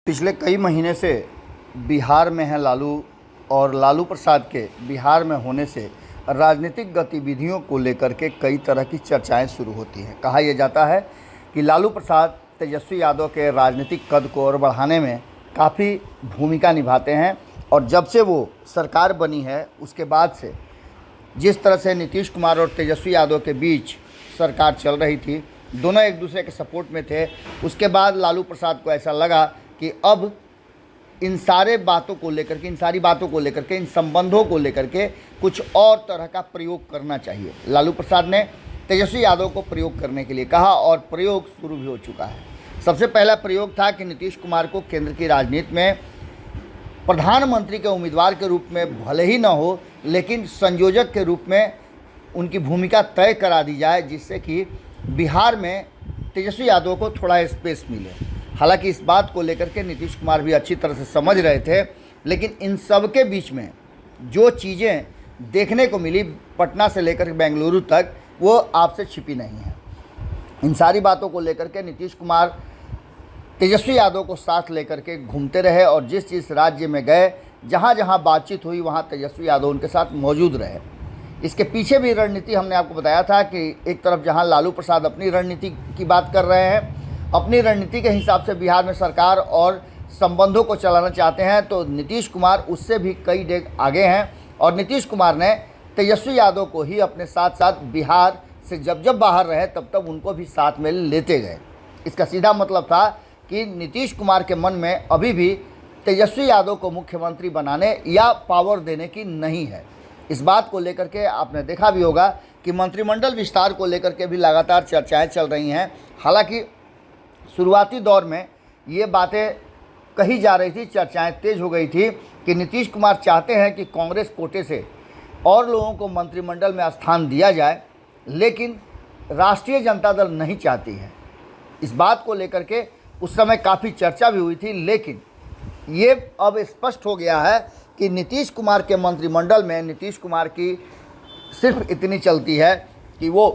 पिछले कई महीने से बिहार में है लालू और लालू प्रसाद के बिहार में होने से राजनीतिक गतिविधियों को लेकर के कई तरह की चर्चाएं शुरू होती हैं। कहा यह जाता है कि लालू प्रसाद तेजस्वी यादव के राजनीतिक कद को और बढ़ाने में काफ़ी भूमिका निभाते हैं और जब से वो सरकार बनी है उसके बाद से जिस तरह से नीतीश कुमार और तेजस्वी यादव के बीच सरकार चल रही थी, दोनों एक दूसरे के सपोर्ट में थे। उसके बाद लालू प्रसाद को ऐसा लगा कि अब इन सारी बातों को लेकर के इन संबंधों को लेकर के कुछ और तरह का प्रयोग करना चाहिए। लालू प्रसाद ने तेजस्वी यादव को प्रयोग करने के लिए कहा और प्रयोग शुरू भी हो चुका है। सबसे पहला प्रयोग था कि नीतीश कुमार को केंद्र की राजनीति में प्रधानमंत्री के उम्मीदवार के रूप में भले ही न हो, लेकिन संयोजक के रूप में उनकी भूमिका तय करा दी जाए, जिससे कि बिहार में तेजस्वी यादव को थोड़ा स्पेस मिले। हालांकि इस बात को लेकर के नीतीश कुमार भी अच्छी तरह से समझ रहे थे, लेकिन इन सब के बीच में जो चीज़ें देखने को मिली पटना से लेकर बेंगलुरु तक, वो आपसे छिपी नहीं है। इन सारी बातों को लेकर के नीतीश कुमार तेजस्वी यादव को साथ लेकर के घूमते रहे और जिस राज्य में गए, जहाँ जहाँ बातचीत हुई, वहाँ तेजस्वी यादव उनके साथ मौजूद रहे। इसके पीछे भी रणनीति हमने आपको बताया था कि एक तरफ जहाँ लालू प्रसाद अपनी रणनीति की बात कर रहे हैं, अपनी रणनीति के हिसाब से बिहार में सरकार और संबंधों को चलाना चाहते हैं, तो नीतीश कुमार उससे भी कई डेग आगे हैं और नीतीश कुमार ने तेजस्वी यादव को ही अपने साथ साथ बिहार से जब बाहर रहे तब उनको भी साथ में लेते गए। इसका सीधा मतलब था कि नीतीश कुमार के मन में अभी भी तेजस्वी यादव को मुख्यमंत्री बनाने या पावर देने की नहीं है। इस बात को लेकर के आपने देखा भी होगा कि मंत्रिमंडल विस्तार को लेकर के भी लगातार चर्चाएं चल रही हैं। हालांकि शुरुआती दौर में ये बातें कही जा रही थी, चर्चाएं तेज हो गई थी कि नीतीश कुमार चाहते हैं कि कांग्रेस कोटे से और लोगों को मंत्रिमंडल में स्थान दिया जाए, लेकिन राष्ट्रीय जनता दल नहीं चाहती है। इस बात को लेकर के उस समय काफ़ी चर्चा भी हुई थी, लेकिन ये अब स्पष्ट हो गया है कि नीतीश कुमार के मंत्रिमंडल में नीतीश कुमार की सिर्फ इतनी चलती है कि वो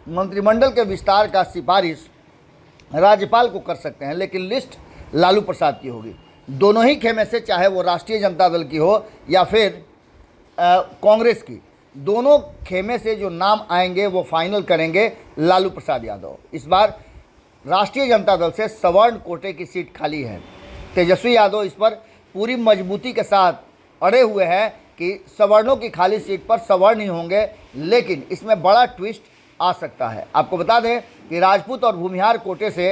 मंत्रिमंडल के विस्तार का सिफारिश राज्यपाल को कर सकते हैं, लेकिन लिस्ट लालू प्रसाद की होगी। दोनों ही खेमे से, चाहे वो राष्ट्रीय जनता दल की हो या फिर कांग्रेस की, दोनों खेमे से जो नाम आएंगे वो फाइनल करेंगे लालू प्रसाद यादव। इस बार राष्ट्रीय जनता दल से सवर्ण कोटे की सीट खाली है। तेजस्वी यादव इस पर पूरी मजबूती के साथ अड़े हुए हैं कि सवर्णों की खाली सीट पर सवर्ण ही होंगे, लेकिन इसमें बड़ा ट्विस्ट आ सकता है। आपको बता दें कि राजपूत और भूमिहार कोटे से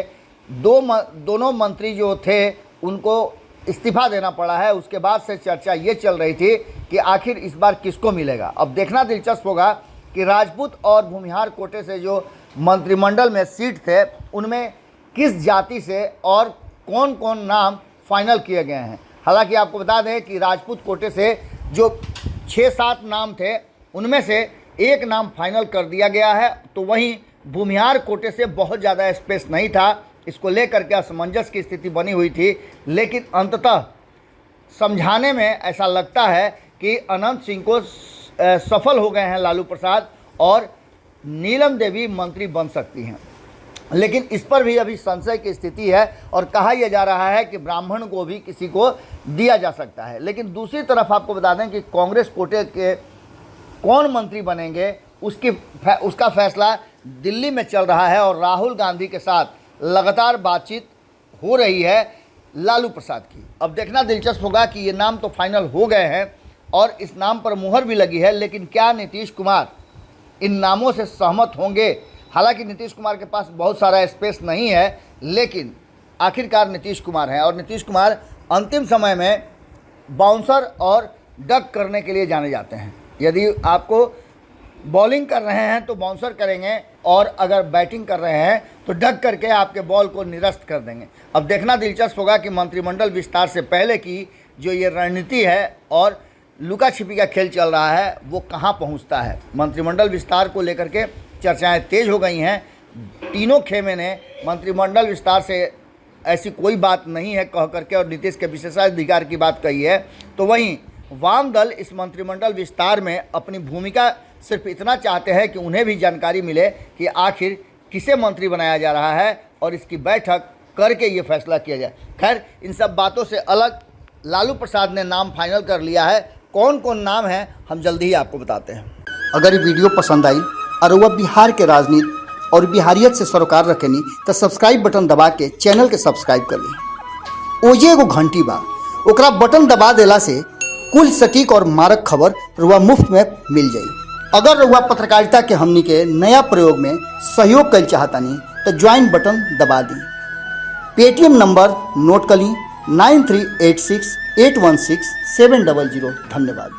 दोनों मंत्री जो थे उनको इस्तीफा देना पड़ा है। उसके बाद से चर्चा ये चल रही थी कि आखिर इस बार किसको मिलेगा। अब देखना दिलचस्प होगा कि राजपूत और भूमिहार कोटे से जो मंत्रिमंडल में सीट थे, उनमें किस जाति से और कौन कौन नाम फाइनल किए गए हैं। हालांकि आपको बता दें कि राजपूत कोटे से जो 6-7 नाम थे, उनमें से एक नाम फाइनल कर दिया गया है, तो वहीं भूमिहार कोटे से बहुत ज़्यादा स्पेस नहीं था। इसको लेकर के असमंजस की स्थिति बनी हुई थी, लेकिन अंततः समझाने में ऐसा लगता है कि अनंत सिंह को सफल हो गए हैं लालू प्रसाद और नीलम देवी मंत्री बन सकती हैं। लेकिन इस पर भी अभी संशय की स्थिति है और कहा यह जा रहा है कि ब्राह्मण को भी किसी को दिया जा सकता है। लेकिन दूसरी तरफ आपको बता दें कि कांग्रेस कोटे के कौन मंत्री बनेंगे उसका फैसला दिल्ली में चल रहा है और राहुल गांधी के साथ लगातार बातचीत हो रही है लालू प्रसाद की। अब देखना दिलचस्प होगा कि ये नाम तो फाइनल हो गए हैं और इस नाम पर मुहर भी लगी है, लेकिन क्या नीतीश कुमार इन नामों से सहमत होंगे। हालांकि नीतीश कुमार के पास बहुत सारा स्पेस नहीं है, लेकिन आखिरकार नीतीश कुमार हैं और नीतीश कुमार अंतिम समय में बाउंसर और डक करने के लिए जाने जाते हैं। यदि आपको बॉलिंग कर रहे हैं तो बाउंसर करेंगे और अगर बैटिंग कर रहे हैं तो डक करके आपके बॉल को निरस्त कर देंगे। अब देखना दिलचस्प होगा कि मंत्रिमंडल विस्तार से पहले की जो ये रणनीति है और लुका छिपी का खेल चल रहा है, वो कहाँ पहुँचता है। मंत्रिमंडल विस्तार को लेकर के चर्चाएं तेज हो गई हैं। तीनों खेमे ने मंत्रिमंडल विस्तार से ऐसी कोई बात नहीं है कह करके और नीतीश के विशेषाधिकार की बात कही है, तो वहीं वाम दल इस मंत्रिमंडल विस्तार में अपनी भूमिका सिर्फ इतना चाहते हैं कि उन्हें भी जानकारी मिले कि आखिर किसे मंत्री बनाया जा रहा है और इसकी बैठक करके ये फैसला किया जाए। खैर, इन सब बातों से अलग लालू प्रसाद ने नाम फाइनल कर लिया है। कौन कौन नाम है हम जल्दी ही आपको बताते हैं। अगर ये वीडियो पसंद आई और वह बिहार के राजनीति और बिहारियत से सरोकार रखेनी तो सब्सक्राइब बटन दबा के चैनल के सब्सक्राइब कर ली। ओजे एगो घंटी बा, ओकरा बटन दबा देला से कुल सटीक और मारक खबर रुआ मुफ्त में मिल जाई। अगर रुआ पत्रकारिता के हमनी के नया प्रयोग में सहयोग कर चाहतानी तो ज्वाइन बटन दबा दी। पेटीएम नंबर नोट कर ली 9386816700। धन्यवाद।